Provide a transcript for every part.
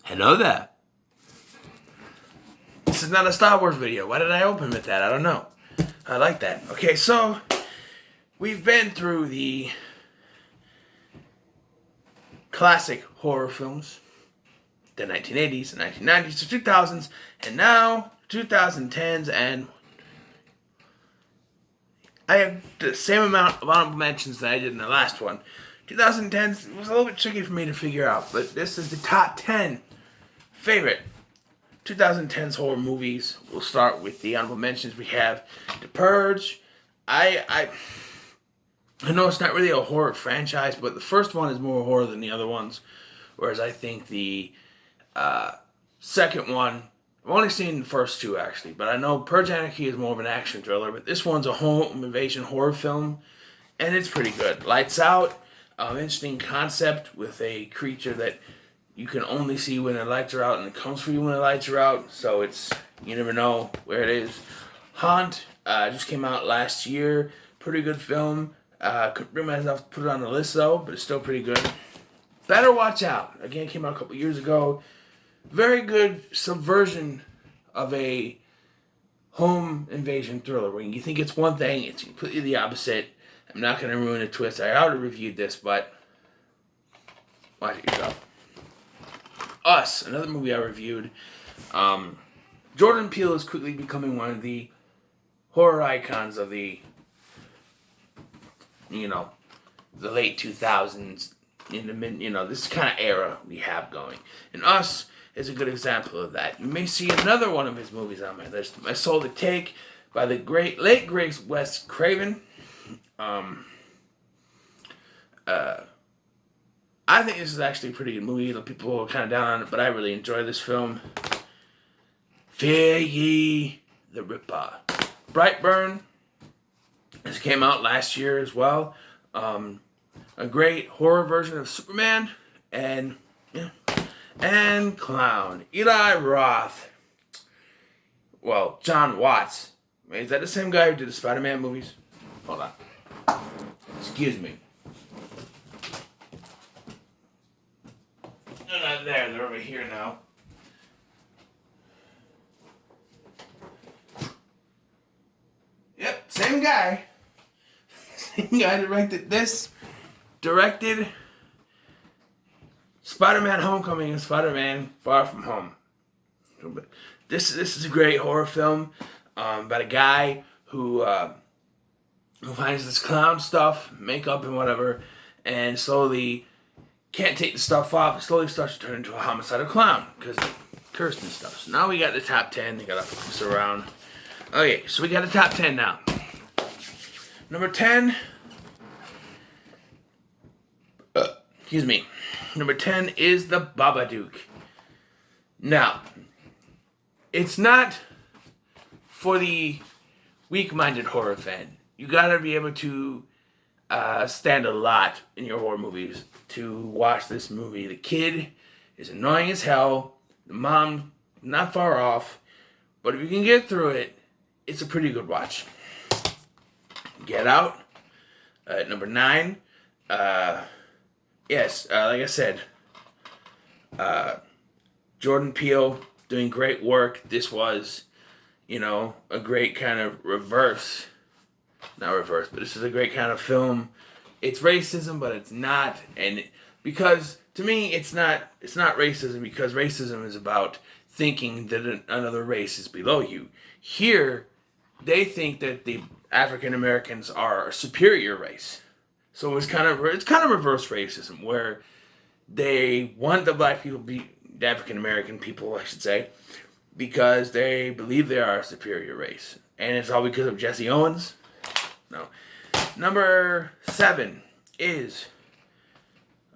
Hello there. This is not a Star Wars video. Why did I open with that? I don't know. I like that. Okay, so we've been through the classic horror films, the 1980s, the 1990s, the 2000s, and now 2010s, and I have the same amount of honorable mentions that I did in the last one. 2010s was a little bit tricky for me to figure out, but this is the top 10 favorite 2010s horror movies. We'll start with the honorable mentions. We have The Purge. I know it's not really a horror franchise, but the first one is more horror than the other ones, whereas I think the second one, I've only seen the first two actually, but I know Purge Anarchy is more of an action thriller, but this one's a home invasion horror film, and it's pretty good. Lights Out, interesting concept with a creature that you can only see when the lights are out, and it comes for you when the lights are out, so it's, you never know where it is. Haunt, just came out last year, pretty good film. Couldn't bring myself to put it on the list though, but it's still pretty good. Better Watch Out, again, came out a couple years ago. Very good subversion of a home invasion thriller. When you think it's one thing, it's completely the opposite. I'm not going to ruin the twist. I already reviewed this, but watch it yourself. Us, another movie I reviewed. Jordan Peele is quickly becoming one of the horror icons of the, the late 2000s, in the mid, this kind of era we have going. And Us is a good example of that. You may see another one of his movies on my list, My Soul to Take, by the late great Wes Craven. I think this is actually a pretty good movie. People are kind of down on it, but I really enjoy this film. Fear Ye the Ripper. Brightburn. This came out last year as well. A great horror version of Superman. And Clown. Eli Roth. Well, John Watts. Is that the same guy who did the Spider-Man movies? Hold on. Excuse me. They're not there. They're over here now. Yep, same guy. Same guy directed this. Directed Spider-Man Homecoming and Spider-Man Far From Home. This is a great horror film about a guy who finds this clown stuff, makeup and whatever, and slowly can't take the stuff off. It slowly starts to turn into a homicidal clown because cursed and stuff. So now we got the top 10. They gotta flip this around. Okay, so we got the top 10 now. Number 10. Number 10 is The Babadook. Now, it's not for the weak-minded horror fan. You gotta be able to stand a lot in your horror movies to watch this movie. The kid is annoying as hell. The mom, not far off. But if you can get through it, it's a pretty good watch. Get Out. At number 9. Yes, like I said, Jordan Peele doing great work. This was, a great kind of reverse. Not reverse, but this is a great kind of film. It's racism, but it's not. And because, to me, it's not racism, because racism is about thinking that another race is below you. Here, they think that the African Americans are a superior race. So it's kind of reverse racism, where they want the black people to be the African American people, I should say, because they believe they are a superior race. And it's all because of Jesse Owens. No. Number 7 is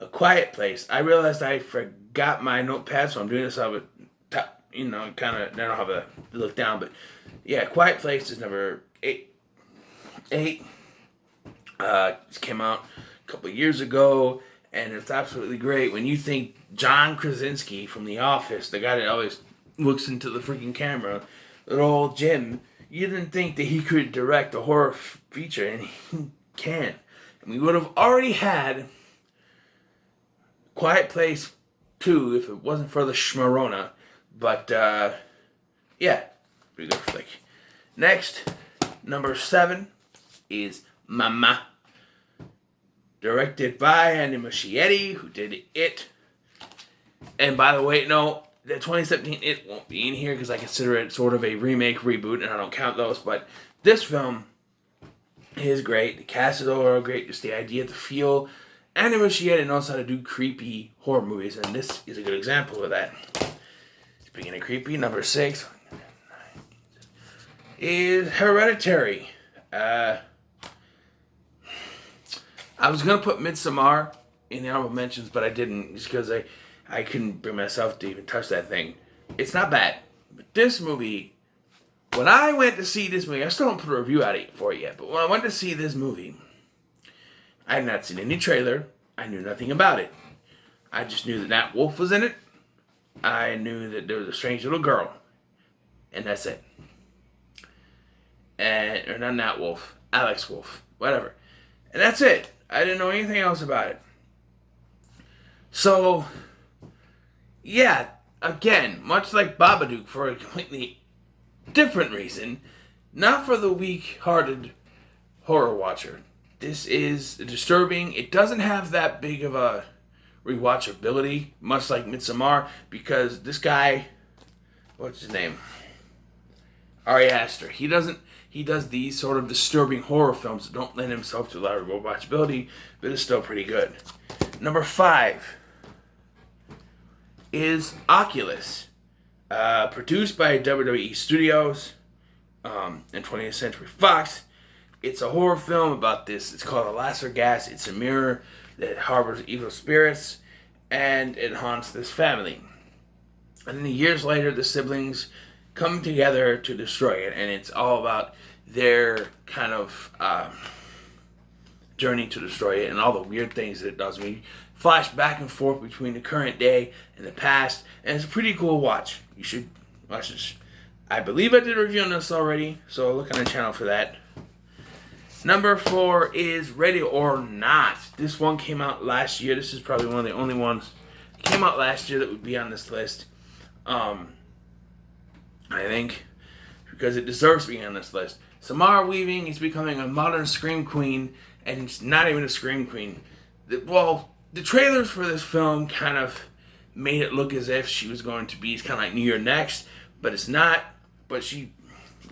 A Quiet Place. I realized I forgot my notepad, so I'm doing this on the top, kind of, I don't have to look down, but yeah, Quiet Place is number 8. This came out a couple of years ago, and it's absolutely great. When you think John Krasinski from The Office, the guy that always looks into the freaking camera, little old Jim, you didn't think that he could direct a horror feature, and he can. And we would have already had Quiet Place too if it wasn't for the Schmarona. But, yeah, pretty good flick. Next, number 7 is Mama. Directed by Andy Muschietti, who did It. And by the way, no, the 2017 It won't be in here because I consider it sort of a remake, reboot, and I don't count those. But this film is great. The cast is overall great. Just the idea, the feel. Andy Muschietti knows how to do creepy horror movies, and this is a good example of that. Speaking of creepy, number 6 is Hereditary. I was going to put Midsommar in the honorable mentions, but I didn't just because I couldn't bring myself to even touch that thing. It's not bad. But this movie, when I went to see this movie, I still don't put a review out for it yet, but when I went to see this movie, I had not seen any trailer. I knew nothing about it. I just knew that Nat Wolff was in it. I knew that there was a strange little girl. And that's it. Or not Nat Wolff. Alex Wolff. Whatever. And that's it. I didn't know anything else about it. So, yeah, again, much like Babadook, for a completely different reason, not for the weak-hearted horror watcher. This is disturbing. It doesn't have that big of a rewatchability, much like Midsommar, because this guy, what's his name? Ari Aster. He does these sort of disturbing horror films that don't lend himself to a lot of rewatchability, but it's still pretty good. Number 5 is Oculus, produced by WWE Studios and 20th Century Fox. It's a horror film about this. It's called a Lasser Gas. It's a mirror that harbors evil spirits, and it haunts this family. And then years later, the siblings come together to destroy it, and it's all about their kind of journey to destroy it and all the weird things that it does. We flash back and forth between the current day and the past, and it's a pretty cool watch. You should watch this. I believe I did a review on this already, so look on the channel for that. Number 4 is Ready or Not. This one came out last year. This is probably one of the only ones that came out last year that would be on this list. I think, because it deserves to be on this list. Samara Weaving is becoming a modern scream queen, and it's not even a scream queen. The trailers for this film kind of made it look as if she was going to be kind of like You're Next, but it's not. But she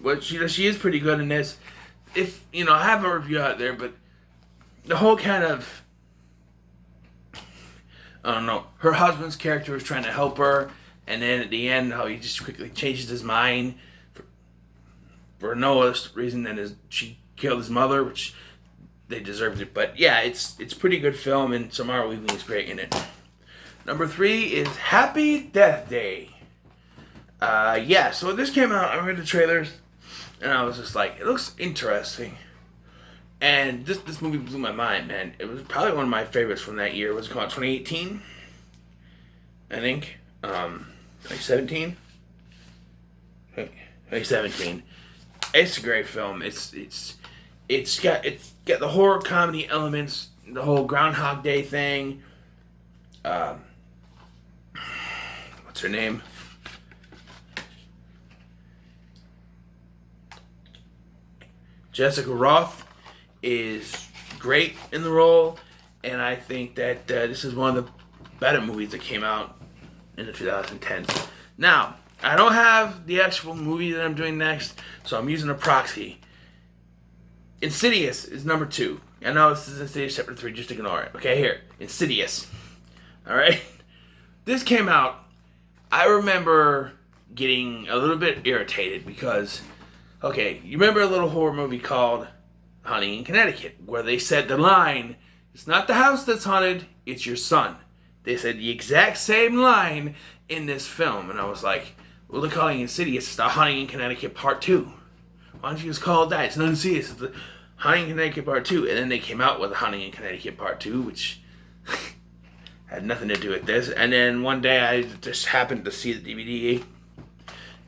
is pretty good in this. If, I have a review out there, but the whole kind of, I don't know, her husband's character is trying to help her, and then at the end, how he just quickly changes his mind for no reason than she killed his mother, which they deserved it. But yeah, it's a pretty good film, and Samara Weaving is great in it. Number 3 is Happy Death Day. So this came out, I read the trailers, and I was just like, it looks interesting. And this movie blew my mind, man. It was probably one of my favorites from that year. It was called 2018, I think. 2017? 2017. It's a great film. It's got the horror comedy elements, the whole Groundhog Day thing. What's her name? Jessica Roth is great in the role, and I think that this is one of the better movies that came out in the 2010s. Now, I don't have the actual movie that I'm doing next, so I'm using a proxy. Insidious is number 2. I know this is Insidious Chapter 3, just ignore it. Okay, here. Insidious. Alright? This came out, I remember getting a little bit irritated because, okay, you remember a little horror movie called Haunting in Connecticut, where they said the line, it's not the house that's haunted, it's your son. They said the exact same line in this film, and I was like, well, they're calling it Insidious. It's the Haunting in Connecticut Part 2. Why don't you just call it that? It's not Insidious. It's the Haunting in Connecticut Part 2. And then they came out with the Haunting in Connecticut Part 2, which had nothing to do with this. And then one day I just happened to see the DVD,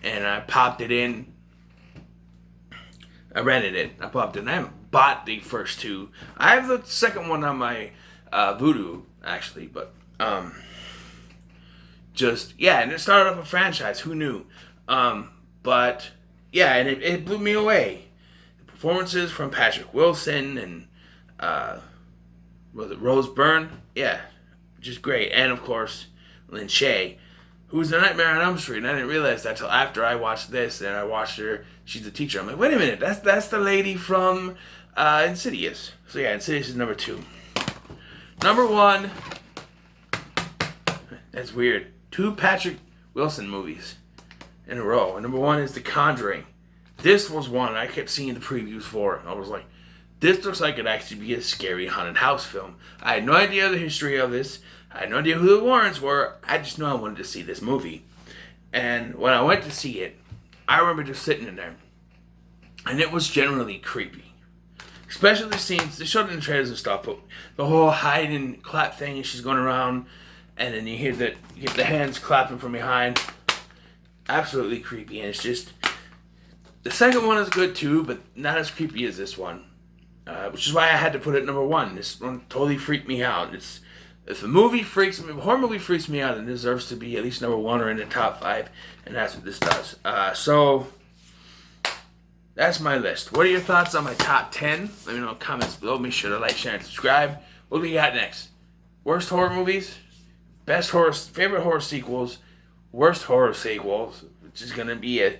and I popped it in. I rented it. I popped it in. I haven't bought the first 2. I have the second one on my Vudu, actually, but just, yeah, and it started up a franchise. Who knew? But yeah, and it blew me away. The performances from Patrick Wilson and was it Rose Byrne? Yeah, just great. And of course, Lynn Shay, who's the Nightmare on Elm Street. And I didn't realize that till after I watched this, and I watched her. She's the teacher. I'm like, wait a minute, that's the lady from Insidious. So yeah, Insidious is number 2. Number 1. That's weird. 2 Patrick Wilson movies in a row. And number 1 is The Conjuring. This was one I kept seeing the previews for. And I was like, this looks like it'd actually be a scary haunted house film. I had no idea the history of this. I had no idea who the Warrens were. I just knew I wanted to see this movie. And when I went to see it, I remember just sitting in there. And it was generally creepy. Especially the scenes, they showed it in the trailers and stuff, but the whole hide and clap thing, and she's going around, and then you get the hands clapping from behind. Absolutely creepy, and it's just, the second one is good too, but not as creepy as this one. Which is why I had to put it number 1. This one totally freaked me out. If a horror movie freaks me out, it deserves to be at least number 1 or in the top 5, and that's what this does. So that's my list. What are your thoughts on my top 10? Let me know in the comments below. Make sure to like, share, and subscribe. What do we got next? Worst horror movies, favorite horror sequels, worst horror sequels, which is gonna be a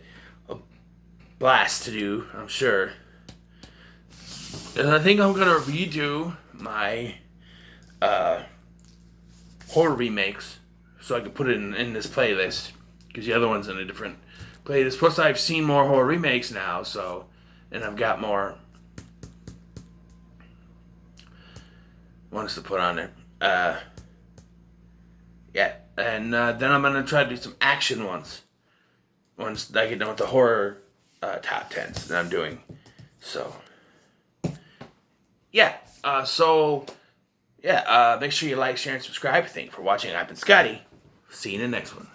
blast to do, I'm sure. And I think I'm gonna redo my horror remakes so I can put it in this playlist, because the other one's in a different playlist. Plus, I've seen more horror remakes now, and I've got more ones to put on there. Yeah, and then I'm gonna try to do some action ones once I get done with the horror top 10s that I'm doing. So yeah, make sure you like, share, and subscribe. Thank you for watching. I've been Scotty. See you in the next one.